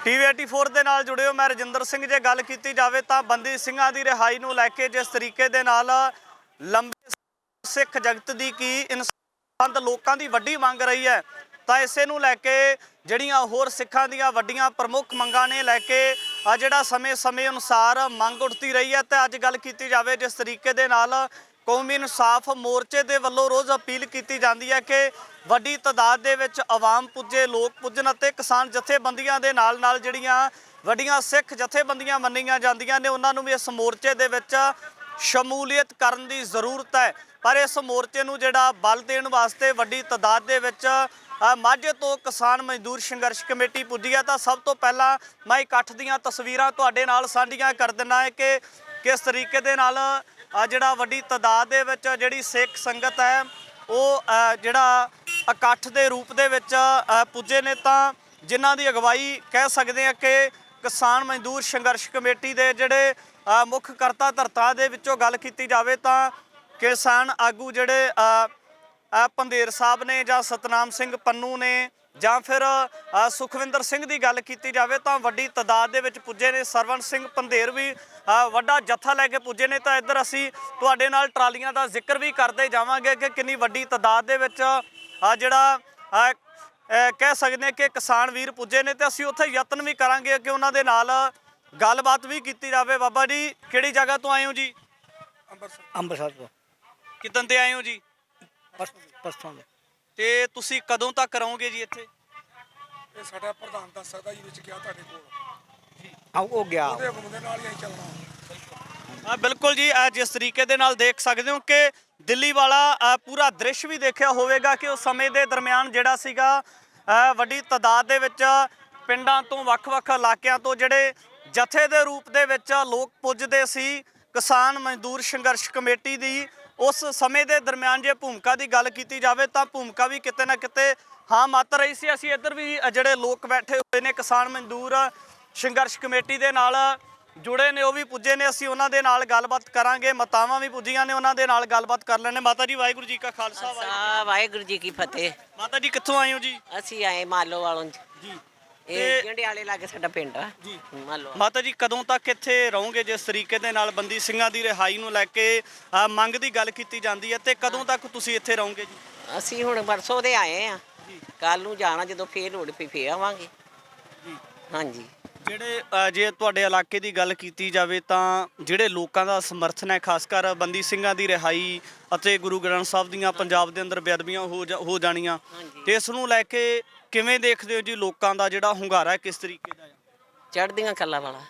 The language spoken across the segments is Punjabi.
TV 84 ਦੇ ਨਾਲ ਜੁੜੇ ਹੋ। ਮੈਂ ਰਜਿੰਦਰ ਸਿੰਘ। ਜੇ ਗੱਲ ਕੀਤੀ ਜਾਵੇ ਤਾਂ ਬੰਦੀ ਸਿੰਘਾਂ ਦੀ ਰਿਹਾਈ ਨੂੰ ਲੈ ਕੇ ਜਿਸ ਤਰੀਕੇ ਦੇ ਨਾਲ ਲੰਬੇ ਸਿੱਖ ਜਗਤ ਦੀ ਕੀ ਇਨਸਾਨ ਲੋਕਾਂ ਦੀ ਵੱਡੀ ਮੰਗ ਰਹੀ ਹੈ, ਤਾਂ ਇਸੇ ਨੂੰ ਲੈ ਕੇ ਜਿਹੜੀਆਂ ਹੋਰ ਸਿੱਖਾਂ ਦੀਆਂ ਵੱਡੀਆਂ ਪ੍ਰਮੁੱਖ ਮੰਗਾਂ ਨੇ ਲੈ ਕੇ ਜਿਹੜਾ ਸਮੇਂ ਅਨੁਸਾਰ ਮੰਗ ਉੱਠਦੀ ਰਹੀ ਹੈ। ਤੇ ਅੱਜ ਗੱਲ ਕੀਤੀ ਜਾਵੇ ਜਿਸ ਤਰੀਕੇ ਦੇ ਨਾਲ ਕੌਮੀ ਇਨਸਾਫ ਮੋਰਚੇ ਦੇ ਵੱਲੋਂ ਰੋਜ਼ ਅਪੀਲ ਕੀਤੀ ਜਾਂਦੀ ਹੈ ਕਿ ਵੱਡੀ ਤਾਦਾਦ ਦੇ ਵਿੱਚ ਆਵਾਮ ਪੁੱਜੇ, ਲੋਕ ਪੁੱਜਣ ਅਤੇ ਕਿਸਾਨ ਜਥੇਬੰਦੀਆਂ ਦੇ ਨਾਲ ਜਿਹੜੀਆਂ ਵੱਡੀਆਂ ਸਿੱਖ ਜਥੇਬੰਦੀਆਂ ਮੰਨੀਆਂ ਜਾਂਦੀਆਂ ਨੇ ਉਹਨਾਂ ਨੂੰ ਵੀ ਇਸ ਮੋਰਚੇ ਦੇ ਵਿੱਚ ਸ਼ਮੂਲੀਅਤ ਕਰਨ ਦੀ ਜ਼ਰੂਰਤ ਹੈ। ਪਰ ਇਸ ਮੋਰਚੇ ਨੂੰ ਜਿਹੜਾ ਬਲ ਦੇਣ ਵਾਸਤੇ ਵੱਡੀ ਤਾਦਾਦ ਦੇ ਵਿੱਚ ਮਾਝੇ ਤੋਂ ਕਿਸਾਨ ਮਜ਼ਦੂਰ ਸੰਘਰਸ਼ ਕਮੇਟੀ ਪੁੱਜੀ ਹੈ। ਤਾਂ ਸਭ ਤੋਂ ਪਹਿਲਾਂ ਮੈਂ ਇਕੱਠ ਦੀਆਂ ਤਸਵੀਰਾਂ ਤੁਹਾਡੇ ਨਾਲ ਸਾਂਝੀਆਂ ਕਰ ਦਿੰਦਾ ਹੈ ਕਿ ਕਿਸ ਤਰੀਕੇ ਦੇ ਨਾਲ ਜਿਹੜਾ ਵੱਡੀ ਤਾਦਾਦ ਦੇ ਵਿੱਚ ਜਿਹੜੀ ਸਿੱਖ ਸੰਗਤ ਹੈ ਉਹ ਜਿਹੜਾ ਇਕੱਠ ਦੇ ਰੂਪ ਦੇ ਵਿੱਚ ਪੁੱਜੇ ਨੇ, ਤਾਂ ਜਿਨ੍ਹਾਂ ਦੀ ਅਗਵਾਈ ਕਹਿ ਸਕਦੇ ਆ ਕਿ ਕਿਸਾਨ ਮਜ਼ਦੂਰ ਸੰਘਰਸ਼ ਕਮੇਟੀ ਦੇ ਜਿਹੜੇ ਮੁੱਖ ਕਰਤਾ ਧਰਤਾ ਦੇ ਵਿੱਚੋਂ ਗੱਲ ਕੀਤੀ ਜਾਵੇ ਤਾਂ ਕਿਸਾਨ ਆਗੂ ਜਿਹੜੇ ਪੰਧੇਰ ਸਾਹਿਬ ਨੇ ਜਾਂ ਸਤਨਾਮ ਸਿੰਘ ਪੰਨੂ ਨੇ ਜਾਂ ਫਿਰ ਸੁਖਵਿੰਦਰ ਸਿੰਘ ਦੀ ਗੱਲ ਕੀਤੀ ਜਾਵੇ ਤਾਂ ਵੱਡੀ ਤਾਦਾਦ ਦੇ ਵਿੱਚ ਪੁੱਜੇ ਨੇ। ਸਰਵਣ ਸਿੰਘ ਪੰਧੇਰ ਵੀ ਵੱਡਾ ਜੱਥਾ ਲੈ ਕੇ ਪੁੱਜੇ ਨੇ। ਤਾਂ ਇੱਧਰ ਅਸੀਂ ਤੁਹਾਡੇ ਨਾਲ ਟਰਾਲੀਆਂ ਦਾ ਜ਼ਿਕਰ ਵੀ ਕਰਦੇ ਜਾਵਾਂਗੇ ਕਿ ਕਿੰਨੀ ਵੱਡੀ ਤਾਦਾਦ ਦੇ ਵਿੱਚ ਜਿਹੜਾ ਕਹਿ ਸਕਦੇ ਕਿ ਕਿਸਾਨ ਵੀਰ ਪੁੱਜੇ ਨੇ, ਤੇ ਅਸੀਂ ਉੱਥੇ ਯਤਨ ਵੀ ਕਰਾਂਗੇ ਕਿ ਉਹਨਾਂ ਦੇ ਨਾਲ ਗੱਲਬਾਤ ਵੀ ਕੀਤੀ ਜਾਵੇ। ਬਾਬਾ ਜੀ ਕਿਹੜੀ ਜਗ੍ਹਾ ਤੋਂ ਆਏ ਹੋ ਜੀ? ਅੰਮ੍ਰਿਤਸਰ ਤੋਂ। ਕਿੱਦਣ ਤੇ ਆਏ ਹੋ ਜੀ? ਪਰਸੋਂ। ਤੇ ਤੁਸੀਂ ਕਦੋਂ ਤੱਕ ਰਹੋਗੇ ਜੀ ਇੱਥੇ? ਇਹ ਸਾਡਾ ਪ੍ਰਧਾਨ ਦੱਸ ਸਕਦਾ ਜੀ ਵਿੱਚ ਗਿਆ ਤੁਹਾਡੇ ਕੋਲ ਜੀ ਉਹ ਗਿਆ ਉਹਦੇ ਹੁਕਮ ਦੇ ਨਾਲ ਹੀ ਅਸੀਂ ਚੱਲਣਾ। ਬਿਲਕੁਲ ਜੀ, ਜਿਸ ਤਰੀਕੇ ਦੇ ਨਾਲ ਦੇਖ ਸਕਦੇ ਹੋ ਕਿ ਦਿੱਲੀ ਵਾਲਾ ਪੂਰਾ ਦ੍ਰਿਸ਼ ਵੀ ਦੇਖਿਆ ਹੋਵੇਗਾ ਕਿ ਉਸ ਸਮੇਂ ਦੇ ਦਰਮਿਆਨ ਜਿਹੜਾ ਸੀਗਾ ਵੱਡੀ ਤਾਦਾਦ ਦੇ ਵਿੱਚ ਪਿੰਡਾਂ ਤੋਂ ਵੱਖ-ਵੱਖ ਇਲਾਕਿਆਂ ਤੋਂ ਜਿਹੜੇ ਜਥੇ ਦੇ ਰੂਪ ਦੇ ਵਿੱਚ ਲੋਕ ਪੁੱਜਦੇ ਸੀ। ਕਿਸਾਨ ਮਜ਼ਦੂਰ ਸੰਘਰਸ਼ ਕਮੇਟੀ ਦੀ ਉਸ ਸਮੇਂ ਦੇ ਦਰਮਿਆਨ ਜੇ ਭੂਮਿਕਾ ਦੀ ਗੱਲ ਕੀਤੀ ਜਾਵੇ ਤਾਂ ਭੂਮਿਕਾ ਵੀ ਕਿਤੇ ਨਾ ਕਿਤੇ ਹਾਂ ਮੱਤ ਰਹੀ ਸੀ। ਅਸੀਂ ਇੱਧਰ ਵੀ ਜਿਹੜੇ ਲੋਕ ਬੈਠੇ ਹੋਏ ਨੇ ਕਿਸਾਨ ਮਜ਼ਦੂਰ ਸੰਘਰਸ਼ ਕਮੇਟੀ ਦੇ ਨਾਲ ਜੁੜੇ ਨੇ, ਉਹ ਵੀ ਪੁੱਜੇ ਨੇ। ਅਸੀਂ ਉਹਨਾਂ ਦੇ ਨਾਲ ਗੱਲਬਾਤ ਕਰਾਂਗੇ। ਮਾਤਾਵਾਂ ਵੀ ਪੁੱਜੀਆਂ ਨੇ, ਉਹਨਾਂ ਦੇ ਨਾਲ ਗੱਲਬਾਤ ਕਰ ਲੈਣੇ। ਮਾਤਾ ਜੀ ਵਾਹਿਗੁਰੂ ਜੀ ਕਾ ਖਾਲਸਾ ਵਾਹਿਗੁਰੂ ਜੀ ਕੀ ਫਤਿਹ। ਮਾਤਾ ਜੀ ਕਿੱਥੋਂ ਆਏ ਹੋ ਜੀ? ਅਸੀਂ ਆਏ ਮਾਲੋ ਵਾਲੋਂ ਜੀ। ਇਹ ਜੰਡਿਆਲੇ ਲਾਗੇ ਸਾਡਾ ਪਿੰਡ ਆ ਜੀ। ਮਾਲੋ। ਮਾਤਾ ਜੀ ਕਦੋਂ ਤੱਕ ਇੱਥੇ ਰਹੋਗੇ? ਜਿਸ ਤਰੀਕੇ ਦੇ ਨਾਲ ਬੰਦੀ ਸਿੰਘਾਂ ਦੀ ਰਿਹਾਈ ਨੂੰ ਲੈ ਕੇ ਮੰਗ ਦੀ ਗੱਲ ਕੀਤੀ ਜਾਂਦੀ ਹੈ, ਤੇ ਕਦੋਂ ਤੱਕ ਤੁਸੀਂ ਇੱਥੇ ਰਹੋਗੇ ਜੀ? ਅਸੀਂ ਹੁਣ ਪਰਸੋਂ ਦੇ ਆਏ ਆ, ਕੱਲ ਨੂੰ ਜਾਣਾ, ਜਦੋਂ ਫੇਰ ਲੋੜ ਪਈ ਫੇਰ ਆਵਾਂਗੇ ਜੀ। ਹਾਂਜੀ। ਜਿਹੜੇ ਜੇ ਤੁਹਾਡੇ ਇਲਾਕੇ ਦੀ ਗੱਲ ਕੀਤੀ ਜਾਵੇ ਤਾਂ ਜਿਹੜੇ ਲੋਕਾਂ ਦਾ ਸਮਰਥਨ ਹੈ ਖਾਸ ਕਰ ਬੰਦੀ ਸਿੰਘਾਂ ਦੀ ਰਿਹਾਈ ਅਤੇ ਗੁਰੂ ਗ੍ਰੰਥ ਸਾਹਿਬ ਦੀਆਂ ਪੰਜਾਬ ਦੇ ਅੰਦਰ ਬੇਅਦਬੀਆਂ ਹੋ ਜਾਣੀਆਂ, ਤੇ ਇਸ ਨੂੰ ਲੈ ਕੇ ਕਿਵੇਂ ਦੇਖਦੇ ਹੋ ਜੀ? ਲੋਕਾਂ ਦਾ ਜਿਹੜਾ ਹੁੰਗਾਰਾ ਹੈ ਕਿਸ ਤਰੀਕੇ ਦਾ ਹੈ? ਚੜ੍ਹਦੀਆਂ ਕਲਾ ਵਾਲਾ।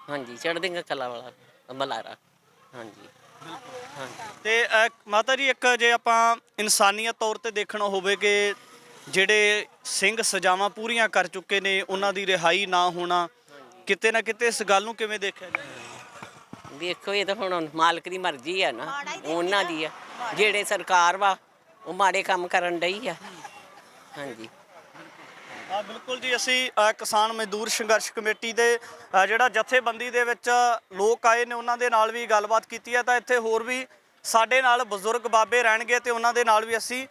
ਹਾਂਜੀ, ਚੜ੍ਹਦੀਆਂ ਕਲਾ ਵਾਲਾ ਬੁਲਾਰਾ। ਹਾਂਜੀ ਹਾਂਜੀ। ਤੇ ਮਾਤਾ ਜੀ ਇੱਕ ਜੇ ਆਪਾਂ ਇਨਸਾਨੀਅਤ ਤੌਰ ਤੇ ਦੇਖਣਾ ਹੋਵੇ ਕਿ ਜਿਹੜੇ ਸਿੰਘ ਸਜ਼ਾਵਾਂ ਪੂਰੀਆਂ ਕਰ ਚੁੱਕੇ ਨੇ ਉਹਨਾਂ ਦੀ ਰਿਹਾਈ ਨਾ ਹੋਣਾ, ਕਿਤੇ ਨਾ ਕਿਤੇ ਇਸ ਗੱਲ ਨੂੰ ਕਿਵੇਂ ਦੇਖਿਆ ਜਾਵੇ? ਦੇਖੋ ਇਹ ਤਾਂ ਹੁਣ ਮਾਲਕ ਦੀ ਮਰਜ਼ੀ ਆ ਨਾ, ਉਹਨਾਂ ਦੀ ਆ। ਜਿਹੜੇ ਸਰਕਾਰ ਵਾ ਉਹ ਮਾੜੇ ਕੰਮ ਕਰਨ ਡਈ ਆ। ਹਾਂਜੀ ਬਿਲਕੁਲ ਜੀ। ਅਸੀਂ ਕਿਸਾਨ ਮਜ਼ਦੂਰ ਸੰਘਰਸ਼ ਕਮੇਟੀ ਦੇ ਜਿਹੜਾ ਜਥੇਬੰਦੀ ਦੇ ਵਿੱਚ ਲੋਕ ਆਏ ਨੇ ਉਹਨਾਂ ਦੇ ਨਾਲ ਵੀ ਗੱਲਬਾਤ ਕੀਤੀ ਹੈ। ਤਾਂ ਇੱਥੇ ਹੋਰ ਵੀ ਸਾਡੇ ਨਾਲ ਬਜ਼ੁਰਗ ਬਾਬੇ ਰਹਿਣਗੇ ਤੇ ਉਹਨਾਂ ਦੇ ਨਾਲ ਵੀ ਅਸੀਂ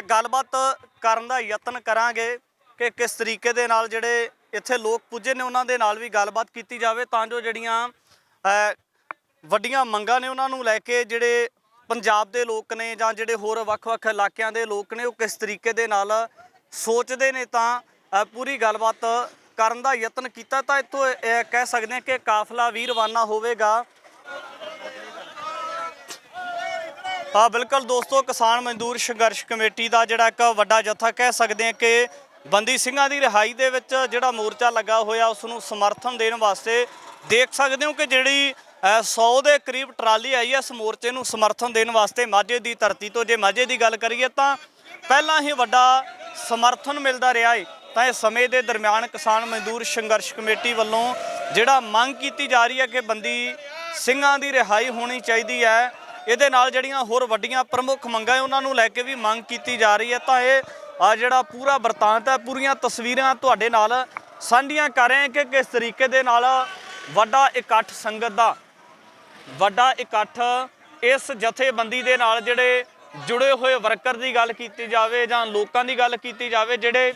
ਗੱਲਬਾਤ ਕਰਨ ਦਾ ਯਤਨ ਕਰਾਂਗੇ ਕਿ ਕਿਸ ਤਰੀਕੇ ਦੇ ਨਾਲ ਜਿਹੜੇ ਇੱਥੇ ਲੋਕ ਪੁੱਜੇ ਨੇ ਉਹਨਾਂ ਦੇ ਨਾਲ ਵੀ ਗੱਲਬਾਤ ਕੀਤੀ ਜਾਵੇ, ਤਾਂ ਜੋ ਜਿਹੜੀਆਂ ਵੱਡੀਆਂ ਮੰਗਾਂ ਨੇ ਉਹਨਾਂ ਨੂੰ ਲੈ ਕੇ ਜਿਹੜੇ ਪੰਜਾਬ ਦੇ ਲੋਕ ਨੇ ਜਾਂ ਜਿਹੜੇ ਹੋਰ ਵੱਖ-ਵੱਖ ਇਲਾਕਿਆਂ ਦੇ ਲੋਕ ਨੇ ਉਹ ਕਿਸ ਤਰੀਕੇ ਦੇ ਨਾਲ ਸੋਚਦੇ ਨੇ, ਤਾਂ ਪੂਰੀ ਗੱਲਬਾਤ ਕਰਨ ਦਾ ਯਤਨ ਕੀਤਾ। ਤਾਂ ਇੱਥੋਂ ਕਹਿ ਸਕਦੇ ਹਾਂ ਕਿ ਕਾਫਲਾ ਵੀ ਰਵਾਨਾ ਹੋਵੇਗਾ। ਬਿਲਕੁਲ ਦੋਸਤੋ, ਕਿਸਾਨ ਮਜ਼ਦੂਰ ਸੰਘਰਸ਼ ਕਮੇਟੀ ਦਾ ਜਿਹੜਾ ਇੱਕ ਵੱਡਾ ਜਥਾ ਕਹਿ ਸਕਦੇ ਹਾਂ ਕਿ ਬੰਦੀ ਸਿੰਘਾਂ ਦੀ ਰਿਹਾਈ ਦੇ ਵਿੱਚ ਜਿਹੜਾ ਮੋਰਚਾ ਲੱਗਾ ਹੋਇਆ ਉਸ ਨੂੰ ਸਮਰਥਨ ਦੇਣ ਵਾਸਤੇ ਦੇਖ ਸਕਦੇ ਹੋ ਕਿ ਜਿਹੜੀ 100 ਦੇ ਕਰੀਬ ਟਰਾਲੀ ਆਈ ਹੈ ਇਸ ਮੋਰਚੇ ਨੂੰ ਸਮਰਥਨ ਦੇਣ ਵਾਸਤੇ ਮਾਝੇ ਦੀ ਧਰਤੀ ਤੋਂ। ਜੇ ਮਾਝੇ ਦੀ ਗੱਲ ਕਰੀਏ ਤਾਂ ਪਹਿਲਾਂ ਹੀ ਵੱਡਾ ਸਮਰਥਨ ਮਿਲਦਾ ਰਿਹਾ ਹੈ। ਤਾਂ ਇਸ ਸਮੇਂ ਦੇ ਦਰਮਿਆਨ ਕਿਸਾਨ ਮਜ਼ਦੂਰ ਸੰਘਰਸ਼ ਕਮੇਟੀ ਵੱਲੋਂ ਜਿਹੜਾ ਮੰਗ ਕੀਤੀ ਜਾ ਰਹੀ ਹੈ ਕਿ ਬੰਦੀ ਸਿੰਘਾਂ ਦੀ ਰਿਹਾਈ ਹੋਣੀ ਚਾਹੀਦੀ ਹੈ, ਇਹਦੇ ਨਾਲ ਜਿਹੜੀਆਂ ਹੋਰ ਵੱਡੀਆਂ ਪ੍ਰਮੁੱਖ ਮੰਗਾਂ ਉਹਨਾਂ ਨੂੰ ਲੈ ਕੇ ਵੀ ਮੰਗ ਕੀਤੀ ਜਾ ਰਹੀ ਹੈ। ਤਾਂ ਇਹ ਜਿਹੜਾ ਪੂਰਾ ਵਰਤਾਂਤ ਹੈ, ਪੂਰੀਆਂ ਤਸਵੀਰਾਂ ਤੁਹਾਡੇ ਨਾਲ ਸਾਂਝੀਆਂ ਕਰ ਰਹੇ ਹਾਂ ਕਿ ਕਿਸ ਤਰੀਕੇ ਦੇ ਨਾਲ ਵੱਡਾ ਇਕੱਠ ਸੰਗਤ ਦਾ ਵੱਡਾ ਇਕੱਠ ਇਸ ਜਥੇਬੰਦੀ ਦੇ ਨਾਲ ਜਿਹੜੇ ਜੁੜੇ ਹੋਏ ਵਰਕਰ ਦੀ ਗੱਲ ਕੀਤੀ ਜਾਵੇ ਜਾਂ ਲੋਕਾਂ ਦੀ ਗੱਲ ਕੀਤੀ ਜਾਵੇ ਜਿਹੜੇ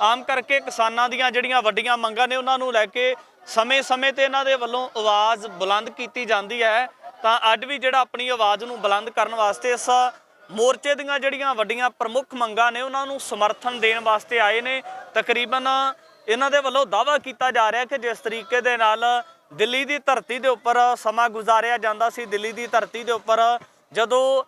ਆਮ ਕਰਕੇ ਕਿਸਾਨਾਂ ਦੀਆਂ ਜਿਹੜੀਆਂ ਵੱਡੀਆਂ ਮੰਗਾਂ ਨੇ ਉਹਨਾਂ ਨੂੰ ਲੈ ਕੇ ਸਮੇਂ-ਸਮੇਂ ਤੇ ਇਹਨਾਂ ਦੇ ਵੱਲੋਂ ਆਵਾਜ਼ ਬੁਲੰਦ ਕੀਤੀ ਜਾਂਦੀ ਹੈ। ਤਾਂ ਅੱਜ ਵੀ ਜਿਹੜਾ ਆਪਣੀ ਆਵਾਜ਼ ਨੂੰ ਬੁਲੰਦ ਕਰਨ ਵਾਸਤੇ ਇਸ ਮੋਰਚੇ ਦੀਆਂ ਜਿਹੜੀਆਂ ਵੱਡੀਆਂ ਪ੍ਰਮੁੱਖ ਮੰਗਾਂ ਨੇ ਉਹਨਾਂ ਨੂੰ ਸਮਰਥਨ ਦੇਣ ਵਾਸਤੇ ਆਏ ਨੇ। ਤਕਰੀਬਨ ਇਹਨਾਂ ਦੇ ਵੱਲੋਂ ਦਾਅਵਾ ਕੀਤਾ ਜਾ ਰਿਹਾ ਕਿ ਜਿਸ ਤਰੀਕੇ ਦੇ ਨਾਲ ਦਿੱਲੀ ਦੀ ਧਰਤੀ ਦੇ ਉੱਪਰ ਸਮਾਂ ਗੁਜ਼ਾਰਿਆ ਜਾਂਦਾ ਸੀ, ਦਿੱਲੀ ਦੀ ਧਰਤੀ ਦੇ ਉੱਪਰ ਜਦੋਂ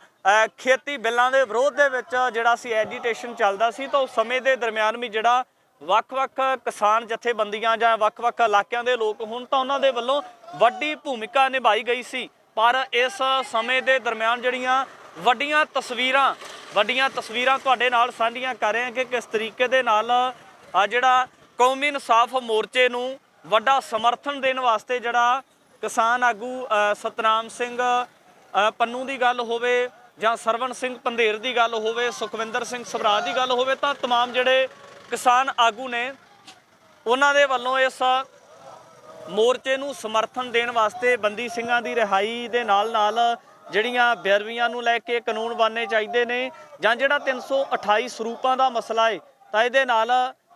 ਖੇਤੀ ਬਿੱਲਾਂ ਦੇ ਵਿਰੋਧ ਦੇ ਵਿੱਚ ਜਿਹੜਾ ਸੀ ਐਜੀਟੇਸ਼ਨ ਚੱਲਦਾ ਸੀ, ਤਾਂ ਉਸ ਸਮੇਂ ਦੇ ਦਰਮਿਆਨ ਵੀ ਜਿਹੜਾ ਵੱਖ-ਵੱਖ ਕਿਸਾਨ ਜਥੇਬੰਦੀਆਂ ਜਾਂ ਵੱਖ-ਵੱਖ ਇਲਾਕਿਆਂ ਦੇ ਲੋਕ ਹੋਣ ਤਾਂ ਉਹਨਾਂ ਦੇ ਵੱਲੋਂ ਵੱਡੀ ਭੂਮਿਕਾ ਨਿਭਾਈ ਗਈ ਸੀ। ਪਰ ਇਸ ਸਮੇਂ ਦੇ ਦਰਮਿਆਨ ਜਿਹੜੀਆਂ ਵੱਡੀਆਂ ਤਸਵੀਰਾਂ ਤੁਹਾਡੇ ਨਾਲ ਸਾਂਝੀਆਂ ਕਰ ਰਹੇ ਹਾਂ ਕਿ ਕਿਸ ਤਰੀਕੇ ਦੇ ਨਾਲ ਜਿਹੜਾ ਕੌਮੀ ਇਨਸਾਫ ਮੋਰਚੇ ਨੂੰ ਵੱਡਾ ਸਮਰਥਨ ਦੇਣ ਵਾਸਤੇ ਜਿਹੜਾ ਕਿਸਾਨ ਆਗੂ ਸਤਨਾਮ ਸਿੰਘ ਪੰਨੂ ਦੀ ਗੱਲ ਹੋਵੇ ਜਾਂ ਸਰਵਣ ਸਿੰਘ ਪੰਧੇਰ ਦੀ ਗੱਲ ਹੋਵੇ, ਸੁਖਵਿੰਦਰ ਸਿੰਘ ਸਵਰਾਜ ਦੀ ਗੱਲ ਹੋਵੇ, ਤਾਂ तमाम ਜਿਹੜੇ ਕਿਸਾਨ ਆਗੂ ਨੇ ਉਹਨਾਂ ਦੇ ਵੱਲੋਂ ਇਸ ਮੋਰਚੇ ਨੂੰ ਸਮਰਥਨ ਦੇਣ ਵਾਸਤੇ ਬੰਦੀ ਸਿੰਘਾਂ ਦੀ ਰਿਹਾਈ ਦੇ ਨਾਲ ਜਿਹੜੀਆਂ ਬੇਅਦਬੀਆਂ ਨੂੰ ਲੈ ਕੇ ਕਾਨੂੰਨ ਬਣਨੇ ਚਾਹੀਦੇ ਨੇ ਜਾਂ ਜਿਹੜਾ 328 ਸਰੂਪਾਂ ਦਾ ਮਸਲਾ ਹੈ ਤਾਂ ਇਹਦੇ ਨਾਲ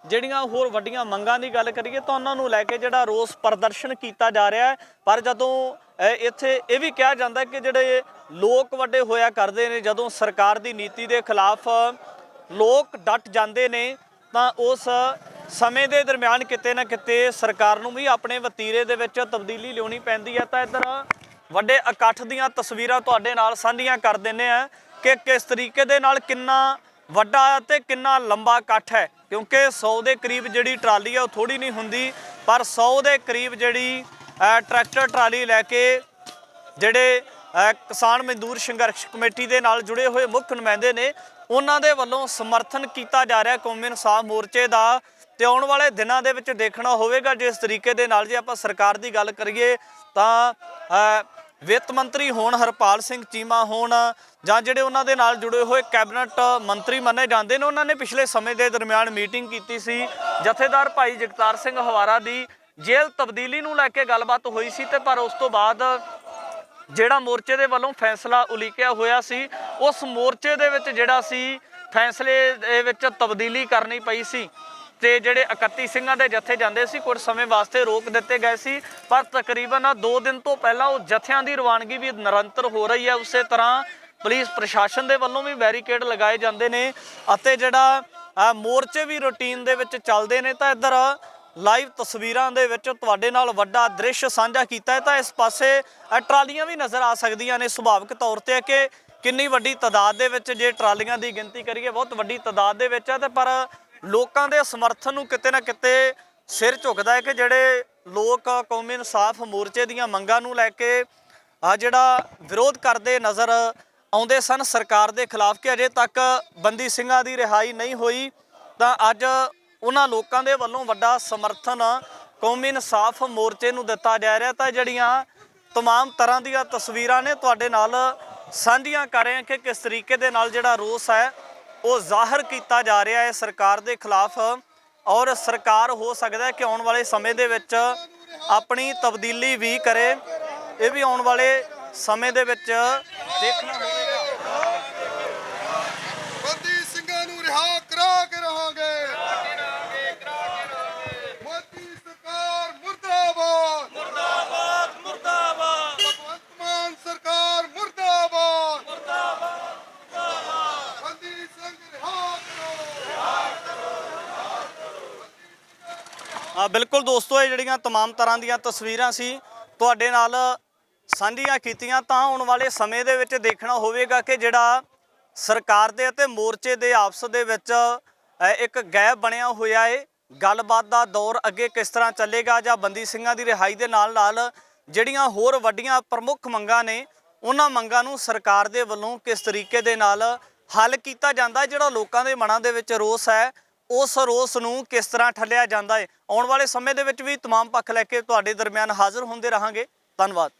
ਜਿਹੜੀਆਂ ਹੋਰ ਵੱਡੀਆਂ ਮੰਗਾਂ ਦੀ ਗੱਲ ਕਰੀਏ ਤਾਂ ਉਹਨਾਂ ਨੂੰ ਲੈ ਕੇ ਜਿਹੜਾ ਰੋਸ ਪ੍ਰਦਰਸ਼ਨ ਕੀਤਾ ਜਾ ਰਿਹਾ ਹੈ। ਪਰ ਜਦੋਂ ਇੱਥੇ ਇਹ ਵੀ ਕਿਹਾ ਜਾਂਦਾ ਕਿ ਜਿਹੜੇ ਲੋਕ ਵੱਡੇ ਹੋਇਆ ਕਰਦੇ ਨੇ, ਜਦੋਂ ਸਰਕਾਰ ਦੀ ਨੀਤੀ ਦੇ ਖਿਲਾਫ ਲੋਕ ਡਟ ਜਾਂਦੇ ਨੇ ਤਾਂ ਉਸ ਸਮੇਂ ਦੇ ਦਰਮਿਆਨ ਕਿਤੇ ਨਾ ਕਿਤੇ ਸਰਕਾਰ ਨੂੰ ਵੀ ਆਪਣੇ ਵਤੀਰੇ ਦੇ ਵਿੱਚ ਤਬਦੀਲੀ ਲਿਆਉਣੀ ਪੈਂਦੀ ਹੈ। ਤਾਂ ਇੱਧਰ ਵੱਡੇ ਇਕੱਠ ਦੀਆਂ ਤਸਵੀਰਾਂ ਤੁਹਾਡੇ ਨਾਲ ਸਾਂਝੀਆਂ ਕਰ ਦਿੰਦੇ ਆ ਕਿ ਕਿਸ ਤਰੀਕੇ ਦੇ ਨਾਲ ਕਿੰਨਾ ਵੱਡਾ ਤੇ ਕਿੰਨਾ ਲੰਬਾ ਇਕੱਠ ਹੈ, ਕਿਉਂਕਿ 100 ਦੇ ਕਰੀਬ ਜਿਹੜੀ ਟਰਾਲੀ ਹੈ ਉਹ ਥੋੜੀ ਨਹੀਂ ਹੁੰਦੀ, ਪਰ 100 ਦੇ ਕਰੀਬ ਜਿਹੜੀ ਟਰੈਕਟਰ ਟਰਾਲੀ ਲੈ ਕੇ ਜਿਹੜੇ ਕਿਸਾਨ ਮਜ਼ਦੂਰ ਸੰਘਰਸ਼ ਕਮੇਟੀ ਦੇ ਨਾਲ ਜੁੜੇ ਹੋਏ ਮੁੱਖ ਨੁਮਾਇੰਦੇ ਨੇ ਉਹਨਾਂ ਦੇ ਵੱਲੋਂ ਸਮਰਥਨ ਕੀਤਾ ਜਾ ਰਿਹਾ ਕੌਮੀ ਇਨਸਾਫ ਮੋਰਚੇ ਦਾ। ਤੇ ਆਉਣ ਵਾਲੇ ਦਿਨਾਂ ਦੇ ਵਿੱਚ ਦੇਖਣਾ ਹੋਵੇਗਾ ਜਿਸ ਤਰੀਕੇ ਦੇ ਨਾਲ ਜੇ ਆਪਾਂ ਸਰਕਾਰ ਦੀ ਗੱਲ ਕਰੀਏ ਤਾਂ ਵਿੱਤ ਮੰਤਰੀ ਹੋਣ ਹਰਪਾਲ ਸਿੰਘ ਚੀਮਾ ਹੋਣ ਜਾਂ ਜਿਹੜੇ ਉਹਨਾਂ ਦੇ ਨਾਲ ਜੁੜੇ ਹੋਏ ਕੈਬਨਿਟ ਮੰਤਰੀ ਮੰਨੇ ਜਾਂਦੇ ਨੇ, ਉਹਨਾਂ ਨੇ ਪਿਛਲੇ ਸਮੇਂ ਦੇ ਦਰਮਿਆਨ ਮੀਟਿੰਗ ਕੀਤੀ ਸੀ। ਜਥੇਦਾਰ ਭਾਈ ਜਗਤਾਰ ਸਿੰਘ ਹਵਾਰਾ ਦੀ ਜੇਲ੍ਹ ਤਬਦੀਲੀ ਨੂੰ ਲੈ ਕੇ ਗੱਲਬਾਤ ਹੋਈ ਸੀ ਤੇ ਪਰ ਉਸ ਤੋਂ ਬਾਅਦ ਜਿਹੜਾ ਮੋਰਚੇ ਦੇ ਵੱਲੋਂ ਫੈਸਲਾ ਉਲੀਕਿਆ ਹੋਇਆ ਸੀ ਉਸ ਮੋਰਚੇ ਦੇ ਵਿੱਚ ਜਿਹੜਾ ਸੀ ਫੈਸਲੇ ਦੇ ਵਿੱਚ ਤਬਦੀਲੀ ਕਰਨੀ ਪਈ ਸੀ ਤੇ ਜਿਹੜੇ 31 ਸਿੰਘਾਂ ਦੇ ਜਥੇ ਜਾਂਦੇ ਸੀ ਕੁਝ ਸਮੇਂ ਵਾਸਤੇ ਰੋਕ ਦਿੱਤੇ ਗਏ ਸੀ। ਪਰ ਤਕਰੀਬਨ 2 ਦਿਨ ਤੋਂ ਪਹਿਲਾਂ ਉਹ ਜਥਿਆਂ ਦੀ ਰਵਾਨਗੀ ਵੀ ਨਿਰੰਤਰ ਹੋ ਰਹੀ ਹੈ। ਉਸੇ ਤਰ੍ਹਾਂ ਪੁਲਿਸ ਪ੍ਰਸ਼ਾਸਨ ਦੇ ਵੱਲੋਂ ਵੀ ਬੈਰੀਕੇਡ ਲਗਾਏ ਜਾਂਦੇ ਨੇ ਅਤੇ ਜਿਹੜਾ ਮੋਰਚੇ ਵੀ ਰੂਟੀਨ ਦੇ ਵਿੱਚ ਚੱਲਦੇ ਨੇ। ਤਾਂ ਇੱਧਰ ਲਾਈਵ ਤਸਵੀਰਾਂ ਦੇ ਵਿੱਚ ਤੁਹਾਡੇ ਨਾਲ ਵੱਡਾ ਦ੍ਰਿਸ਼ ਸਾਂਝਾ ਕੀਤਾ ਹੈ ਤਾਂ ਇਸ ਪਾਸੇ ਟਰਾਲੀਆਂ ਵੀ ਨਜ਼ਰ ਆ ਸਕਦੀਆਂ ਨੇ। ਸੁਭਾਵਿਕ ਤੌਰ ਤੇ ਹੈ ਕਿ ਕਿੰਨੀ ਵੱਡੀ ਤਾਦਾਦ ਦੇ ਵਿੱਚ ਜੇ ਟਰਾਲੀਆਂ ਦੀ ਗਿਣਤੀ ਕਰੀਏ ਬਹੁਤ ਵੱਡੀ ਤਾਦਾਦ ਦੇ ਵਿੱਚ ਹੈ ਤੇ ਪਰ ਲੋਕਾਂ ਦੇ ਸਮਰਥਨ ਨੂੰ ਕਿਤੇ ਨਾ ਕਿਤੇ ਸਿਰ ਝੁਕਦਾ ਹੈ ਕਿ ਜਿਹੜੇ ਲੋਕ ਕੌਮੀ ਇਨਸਾਫ ਮੋਰਚੇ ਦੀਆਂ ਮੰਗਾਂ ਨੂੰ ਲੈ ਕੇ ਜਿਹੜਾ ਵਿਰੋਧ ਕਰਦੇ ਨਜ਼ਰ ਆਉਂਦੇ ਸਨ ਸਰਕਾਰ ਦੇ ਖਿਲਾਫ ਕਿ ਅਜੇ ਤੱਕ ਬੰਦੀ ਸਿੰਘਾਂ ਦੀ ਰਿਹਾਈ ਨਹੀਂ ਹੋਈ, ਤਾਂ ਅੱਜ ਉਹਨਾਂ ਲੋਕਾਂ ਦੇ ਵੱਲੋਂ ਵੱਡਾ ਸਮਰਥਨ ਕੌਮੀ ਇਨਸਾਫ ਮੋਰਚੇ ਨੂੰ ਦਿੱਤਾ ਜਾ ਰਿਹਾ। ਤਾਂ ਜਿਹੜੀਆਂ तमाम ਤਰ੍ਹਾਂ ਦੀਆਂ ਤਸਵੀਰਾਂ ਨੇ ਤੁਹਾਡੇ ਨਾਲ ਸਾਂਝੀਆਂ ਕਰ ਰਹੇ ਹਾਂ ਕਿ ਕਿਸ ਤਰੀਕੇ ਦੇ ਨਾਲ ਜਿਹੜਾ ਰੋਸ ਹੈ ਉਹ ਜ਼ਾਹਰ ਕੀਤਾ ਜਾ ਰਿਹਾ ਹੈ ਸਰਕਾਰ ਦੇ ਖਿਲਾਫ ਔਰ ਸਰਕਾਰ ਹੋ ਸਕਦਾ ਹੈ ਕਿ ਆਉਣ ਵਾਲੇ ਸਮੇਂ ਦੇ ਵਿੱਚ ਆਪਣੀ ਤਬਦੀਲੀ ਵੀ ਕਰੇ। ਇਹ ਵੀ ਆਉਣ ਵਾਲੇ ਸਮੇਂ ਦੇ ਵਿੱਚ ਦੇਖਣਾ ਹੋਵੇਗਾ। ਬੰਦੀ ਸਿੰਘਾਂ ਨੂੰ ਰਿਹਾ ਕਰਾ ਕੇ ਰਹਾਂਗੇ। ਮੋਦੀ ਸਰਕਾਰ ਮੁਰਦਾਬਾਦ ਮੁਰਦਾਬਾਦ ਮੁਰਦਾਬਾਦ ਭਗਵੰਤ ਮਾਨ ਸਰਕਾਰ ਮੁਰਦਾਬਾਦ ਬੰਦੀ ਸਿੰਘ ਰਿਹਾ ਕਰੋ। ਬਿਲਕੁਲ ਦੋਸਤੋ, ਇਹ ਜਿਹੜੀਆਂ तमाम ਤਰ੍ਹਾਂ ਦੀਆਂ ਤਸਵੀਰਾਂ ਸੀ ਤੁਹਾਡੇ ਨਾਲ ਸਾਂਝੀਆਂ ਕੀਤੀਆਂ। ਤਾਂ ਆਉਣ ਵਾਲੇ ਸਮੇਂ ਦੇ ਵਿੱਚ ਦੇਖਣਾ ਹੋਵੇਗਾ ਕਿ ਜਿਹੜਾ ਸਰਕਾਰ ਦੇ ਅਤੇ ਮੋਰਚੇ ਦੇ ਆਪਸ ਦੇ ਵਿੱਚ ਇੱਕ ਗੈਪ ਬਣਿਆ ਹੋਇਆ ਹੈ, ਗੱਲਬਾਤ ਦਾ ਦੌਰ ਅੱਗੇ ਕਿਸ ਤਰ੍ਹਾਂ ਚੱਲੇਗਾ ਜਾਂ ਬੰਦੀ ਸਿੰਘਾਂ ਦੀ ਰਿਹਾਈ ਦੇ ਨਾਲ ਜਿਹੜੀਆਂ ਹੋਰ ਵੱਡੀਆਂ ਪ੍ਰਮੁੱਖ ਮੰਗਾਂ ਨੇ ਉਹਨਾਂ ਮੰਗਾਂ ਨੂੰ ਸਰਕਾਰ ਦੇ ਵੱਲੋਂ ਕਿਸ ਤਰੀਕੇ ਦੇ ਨਾਲ ਹੱਲ ਕੀਤਾ ਜਾਂਦਾ ਹੈ। ਜਿਹੜਾ ਲੋਕਾਂ ਦੇ ਮਨਾਂ ਦੇ ਵਿੱਚ ਰੋਸ ਹੈ ਉਸ ਰੋਸ ਨੂੰ ਕਿਸ ਤਰ੍ਹਾਂ ਠੱਲਿਆ ਜਾਂਦਾ ਹੈ। ਆਉਣ ਵਾਲੇ ਸਮੇਂ ਦੇ ਵਿੱਚ ਵੀ तमाम ਪੱਖ ਲੈ ਕੇ ਤੁਹਾਡੇ ਦਰਮਿਆਨ ਹਾਜ਼ਰ ਹੁੰਦੇ ਰਹਾਂਗੇ। ਧੰਨਵਾਦ।